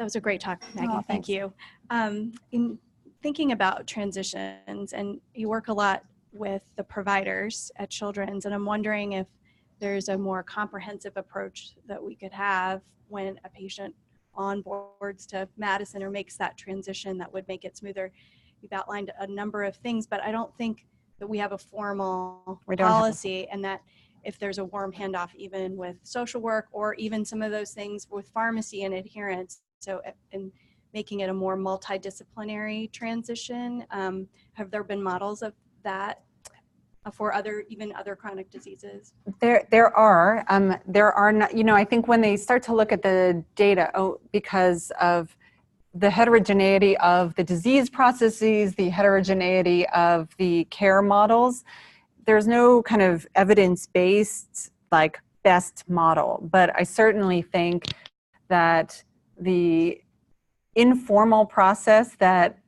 was a great talk, Maggie. Oh, thank you. In thinking about transitions, and you work a lot with the providers at Children's, and I'm wondering if there's a more comprehensive approach that we could have when a patient onboards to Madison or makes that transition that would make it smoother. You've outlined a number of things, but I don't think that we have a formal We don't have a- policy, and that if there's a warm handoff, even with social work, or even some of those things with pharmacy and adherence, so in making it a more multidisciplinary transition, have there been models of that for even other chronic diseases? There are not, I think when they start to look at the data, because of the heterogeneity of the disease processes, the heterogeneity of the care models, there's no kind of evidence-based like best model. But I certainly think that the informal process that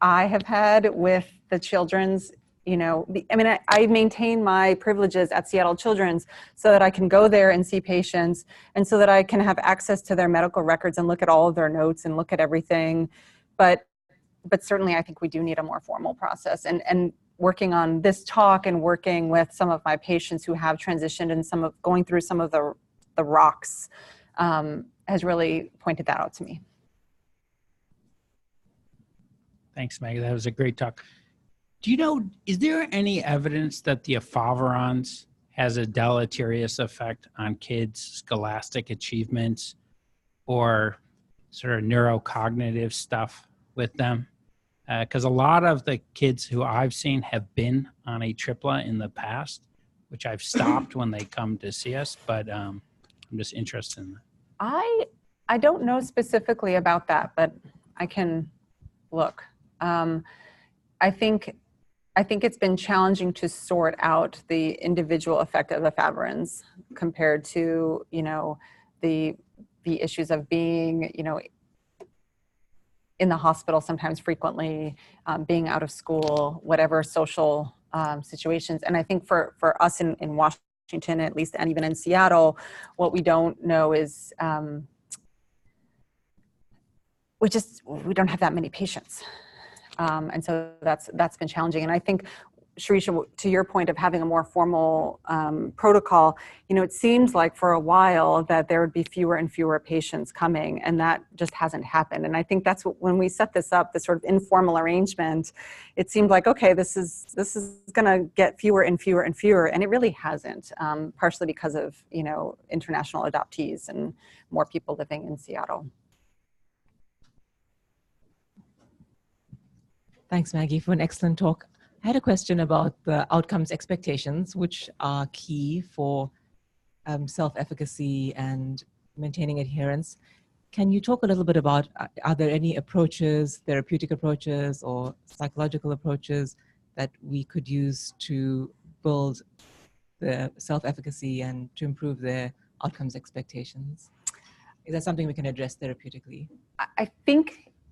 I have had with the children's, I maintain my privileges at Seattle Children's so that I can go there and see patients, and so that I can have access to their medical records and look at all of their notes and look at everything. But certainly I think we do need a more formal process, and working on this talk and working with some of my patients who have transitioned and going through some of the rocks has really pointed that out to me. Thanks, Maggie. That was a great talk. Do you know, is there any evidence that the efavirenz has a deleterious effect on kids' scholastic achievements or sort of neurocognitive stuff with them? Because a lot of the kids who I've seen have been on a tripla in the past, which I've stopped when they come to see us, but I'm just interested in that. I don't know specifically about that, but I can look. I think it's been challenging to sort out the individual effect of efavirenz compared to, the issues of being, in the hospital sometimes frequently, being out of school, whatever social situations. And I think for us in Washington, at least, and even in Seattle, what we don't know is we don't have that many patients. And so that's been challenging. And I think, Shirisha, to your point of having a more formal protocol, it seems like for a while that there would be fewer and fewer patients coming, and that just hasn't happened. And I think that's when we set this up, this sort of informal arrangement, it seemed like, okay, this is going to get fewer and fewer and fewer, and it really hasn't, partially because of, international adoptees and more people living in Seattle. Thanks, Maggie, for an excellent talk. I had a question about the outcomes expectations, which are key for self-efficacy and maintaining adherence. Can you talk a little bit about, are there any approaches, therapeutic approaches or psychological approaches that we could use to build the self-efficacy and to improve their outcomes expectations? Is that something we can address therapeutically?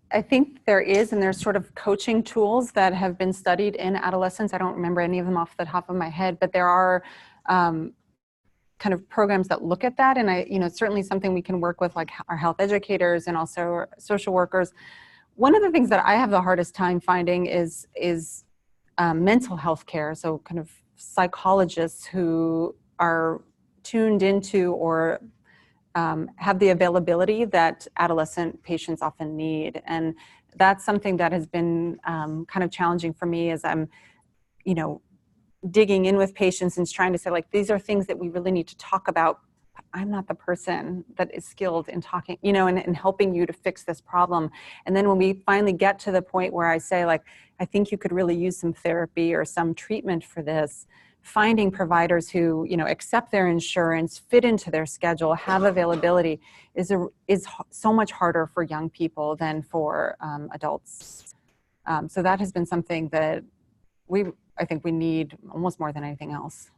I think there is, and there's sort of coaching tools that have been studied in adolescents. I don't remember any of them off the top of my head, but there are kind of programs that look at that. And it's certainly something we can work with, like our health educators and also our social workers. One of the things that I have the hardest time finding is mental health care. So kind of psychologists who are tuned into or have the availability that adolescent patients often need. And that's something that has been kind of challenging for me as I'm, digging in with patients and trying to say, like, these are things that we really need to talk about. I'm not the person that is skilled in talking, and helping you to fix this problem. And then when we finally get to the point where I say, like, I think you could really use some therapy or some treatment for this, finding providers who, accept their insurance, fit into their schedule, have availability is so much harder for young people than for adults. So that has been something that I think we need almost more than anything else.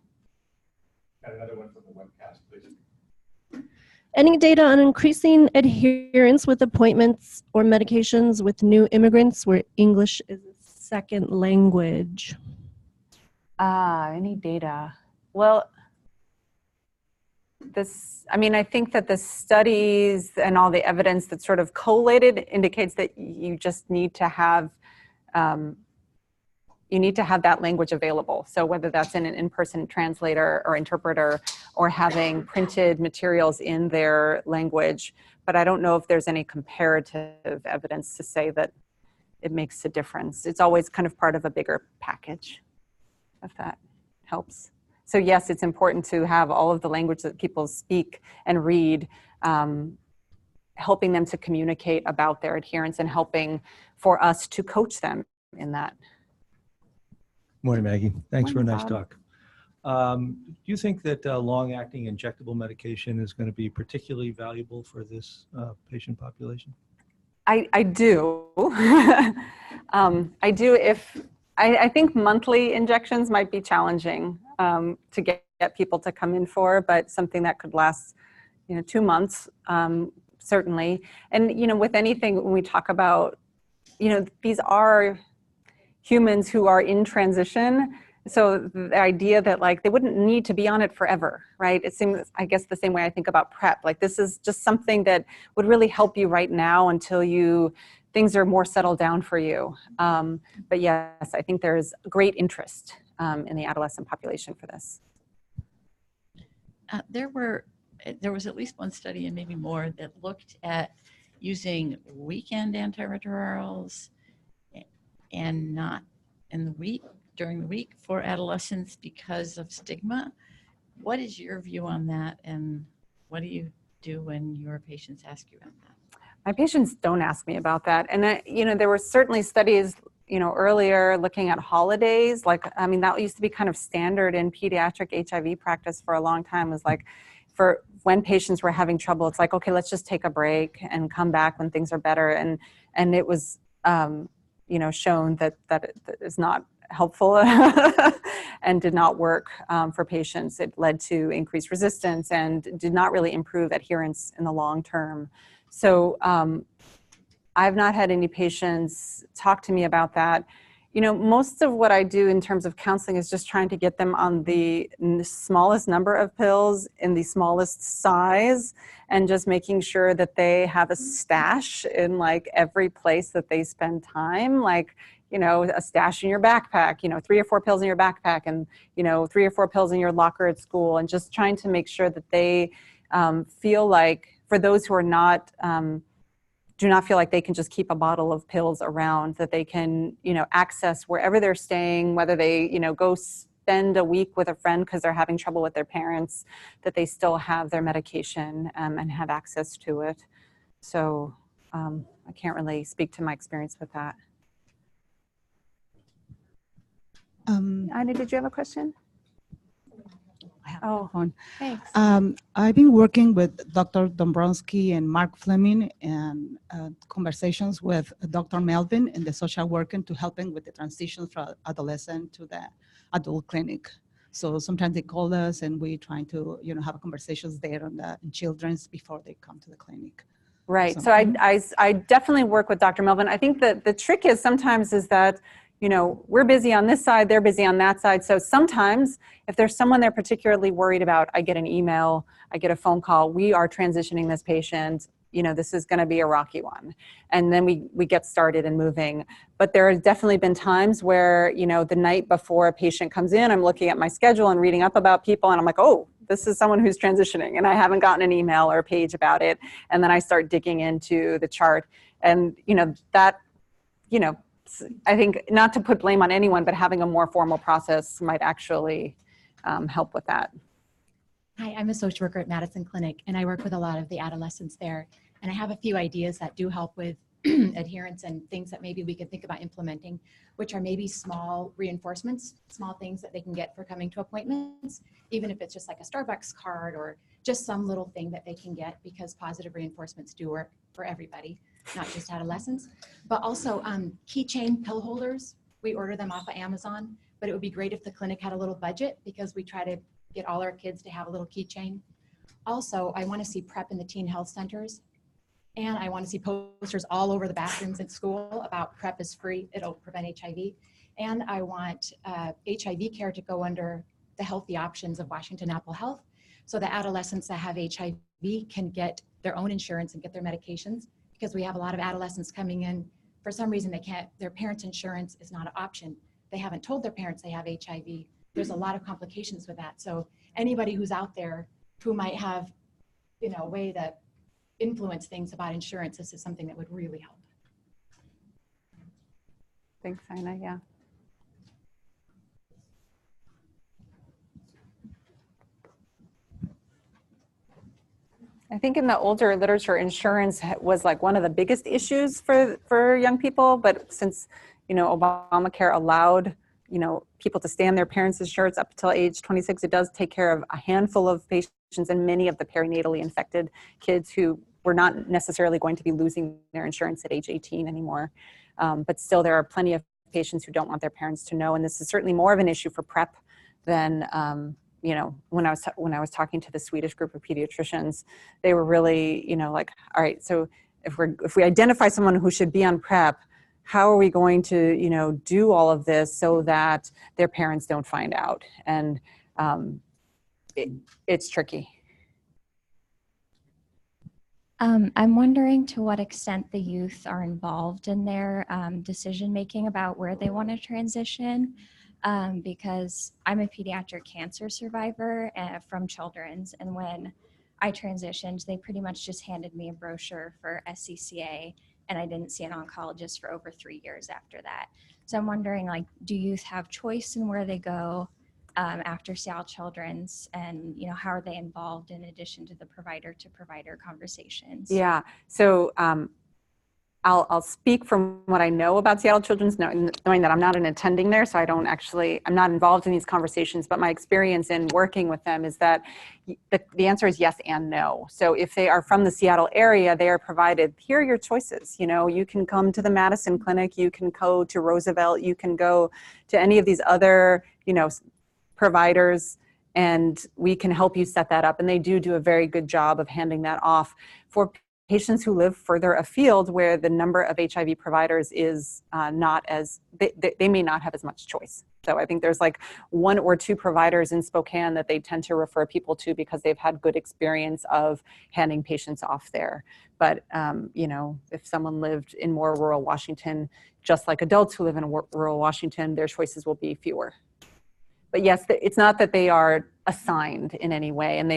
Got another one from the webcast, please. Any data on increasing adherence with appointments or medications with new immigrants where English is a second language? Any data? Well, I think that the studies and all the evidence that's sort of collated indicates that you just need to have that language available. So whether that's in an in-person translator or interpreter or having printed materials in their language, but I don't know if there's any comparative evidence to say that it makes a difference. It's always kind of part of a bigger package. if that helps. So yes, it's important to have all of the language that people speak and read, helping them to communicate about their adherence and helping for us to coach them in that. Morning, Maggie. Thanks for a Morning, nice Bob. talk. Do you think that long-acting injectable medication is going to be particularly valuable for this patient population? I do. I do. I think monthly injections might be challenging to get people to come in for, but something that could last, 2 months, certainly. And, with anything, when we talk about, these are humans who are in transition. So the idea that like they wouldn't need to be on it forever, right? It seems, I guess, the same way I think about PrEP. Like this is just something that would really help you right now until things are more settled down for you. But yes, I think there's great interest in the adolescent population for this. There was at least one study and maybe more that looked at using weekend antiretrovirals and not during the week for adolescents because of stigma. What is your view on that, and what do you do when your patients ask you about that? My patients don't ask me about that. And, there were certainly studies, earlier looking at holidays. That used to be kind of standard in pediatric HIV practice for a long time, was like for when patients were having trouble, it's like, okay, let's just take a break and come back when things are better. And it was, shown that it is not helpful and did not work for patients. It led to increased resistance and did not really improve adherence in the long term. So I've not had any patients talk to me about that. Most of what I do in terms of counseling is just trying to get them on the smallest number of pills in the smallest size, and just making sure that they have a stash in like every place that they spend time, like, a stash in your backpack, 3 or 4 pills in your backpack, and, 3 or 4 pills in your locker at school, and just trying to make sure that they feel like, for those who are not, do not feel like they can just keep a bottle of pills around, that they can, access wherever they're staying, whether they, go spend a week with a friend because they're having trouble with their parents, that they still have their medication and have access to it. So I can't really speak to my experience with that. Ina, did you have a question? Oh, Thanks. I've been working with Dr. Dombrowski and Mark Fleming, and conversations with Dr. Melvin in the social worker to helping with the transition from adolescent to the adult clinic. So sometimes they call us and we trying to, have conversations there on in children's before they come to the clinic. Right. So I definitely work with Dr. Melvin. I think that the trick is sometimes is that, we're busy on this side, they're busy on that side. So sometimes if there's someone they're particularly worried about, I get an email, I get a phone call, we are transitioning this patient, this is going to be a rocky one. And then we get started and moving. But there have definitely been times where, the night before a patient comes in, I'm looking at my schedule and reading up about people, and I'm like, oh, this is someone who's transitioning, and I haven't gotten an email or a page about it. And then I start digging into the chart, and, I think, not to put blame on anyone, but having a more formal process might actually help with that. Hi, I'm a social worker at Madison Clinic, and I work with a lot of the adolescents there. And I have a few ideas that do help with adherence and things that maybe we could think about implementing, which are maybe small reinforcements, small things that they can get for coming to appointments, even if it's just like a Starbucks card or just some little thing that they can get, because positive reinforcements do work for everybody, not just adolescents. But also keychain pill holders, we order them off of Amazon, but it would be great if the clinic had a little budget, because we try to get all our kids to have a little keychain. Also, I want to see PrEP in the teen health centers. And I want to see posters all over the bathrooms at school about PrEP is free, it'll prevent HIV. And I want HIV care to go under the healthy options of Washington Apple Health, so that adolescents that have HIV can get their own insurance and get their medications, because we have a lot of adolescents coming in, for some reason they can't, their parents' insurance is not an option. They haven't told their parents they have HIV. There's a lot of complications with that. So anybody who's out there who might have, a way to influence things about insurance, this is something that would really help. Thanks, Ina. Yeah. think in the older literature, insurance was like one of the biggest issues for young people. But since, Obamacare allowed, people to stay on their parents' insurance up until age 26, it does take care of a handful of patients and many of the perinatally infected kids who were not necessarily going to be losing their insurance at age 18 anymore. But still, there are plenty of patients who don't want their parents to know. And this is certainly more of an issue for PrEP than, when I was talking to the Swedish group of pediatricians, they were really, like, all right, so if we identify someone who should be on PrEP, how are we going to, do all of this so that their parents don't find out? And it's tricky. I'm wondering to what extent the youth are involved in their decision-making about where they want to transition, because I'm a pediatric cancer survivor from Children's, and when I transitioned, they pretty much just handed me a brochure for SCCA, and I didn't see an oncologist for over 3 years after that. So I'm wondering, like, do youth have choice in where they go after Seattle Children's, and how are they involved in addition to the provider-to-provider conversations? Yeah, so I'll speak from what I know about Seattle Children's, knowing that I'm not an attending there, so I'm not involved in these conversations, but my experience in working with them is that the answer is yes and no. So if they are from the Seattle area, they are provided, here are your choices. You can come to the Madison Clinic, you can go to Roosevelt, you can go to any of these other, providers, and we can help you set that up. And they do a very good job of handing that off. For patients who live further afield where the number of HIV providers is not as, they may not have as much choice. So I think there's like 1 or 2 providers in Spokane that they tend to refer people to because they've had good experience of handing patients off there. But, if someone lived in more rural Washington, just like adults who live in rural Washington, their choices will be fewer. But yes, it's not that they are assigned in any way, and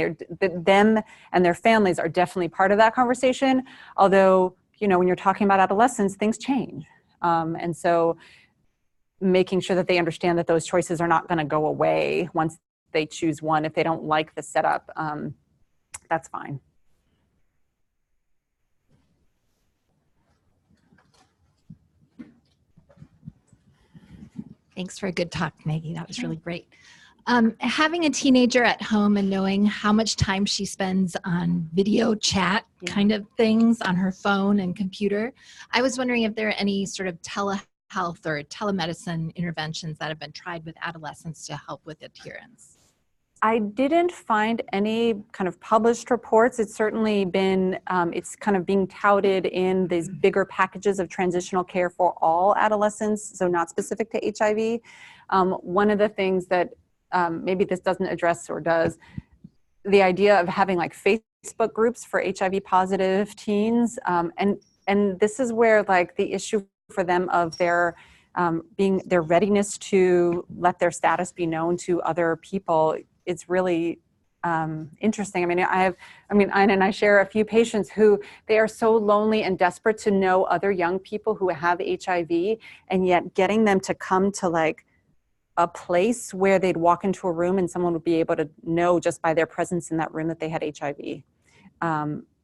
them and their families are definitely part of that conversation. Although, when you're talking about adolescents, things change. And so making sure that they understand that those choices are not going to go away once they choose one. If they don't like the setup, that's fine. Thanks for a good talk, Maggie. That was really great. Having a teenager at home and knowing how much time she spends on video chat kind of things on her phone and computer, I was wondering if there are any sort of telehealth or telemedicine interventions that have been tried with adolescents to help with adherence. I didn't find any kind of published reports. It's certainly been, it's kind of being touted in these bigger packages of transitional care for all adolescents, so not specific to HIV. One of the things that maybe this doesn't address or does, the idea of having like Facebook groups for HIV positive teens. And this is where like the issue for them of their their readiness to let their status be known to other people, it's really interesting. I share a few patients who they are so lonely and desperate to know other young people who have HIV, and yet getting them to come to like a place where they'd walk into a room and someone would be able to know just by their presence in that room that they had HIV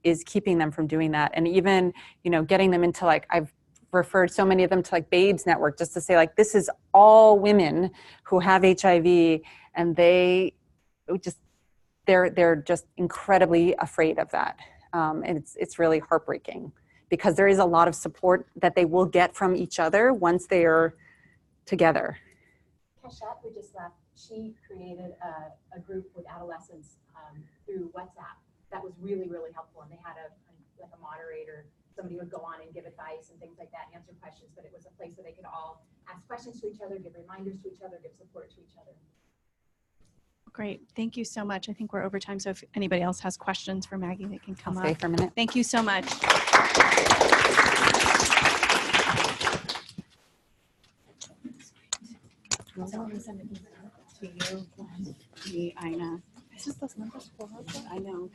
is keeping them from doing that. And even, getting them into like, I've referred so many of them to like Babes Network just to say like, this is all women who have HIV, and they're just incredibly afraid of that. And it's really heartbreaking because there is a lot of support that they will get from each other once they are together. Keshet, who just left, she created a group with adolescents through WhatsApp that was really, really helpful. And they had a moderator, somebody would go on and give advice and things like that, answer questions, but it was a place where they could all ask questions to each other, give reminders to each other, give support to each other. Great. Thank you so much. I think we're over time, so if anybody else has questions for Maggie, they can come I'll stay up. for a minute. Thank you so much. I know. I know.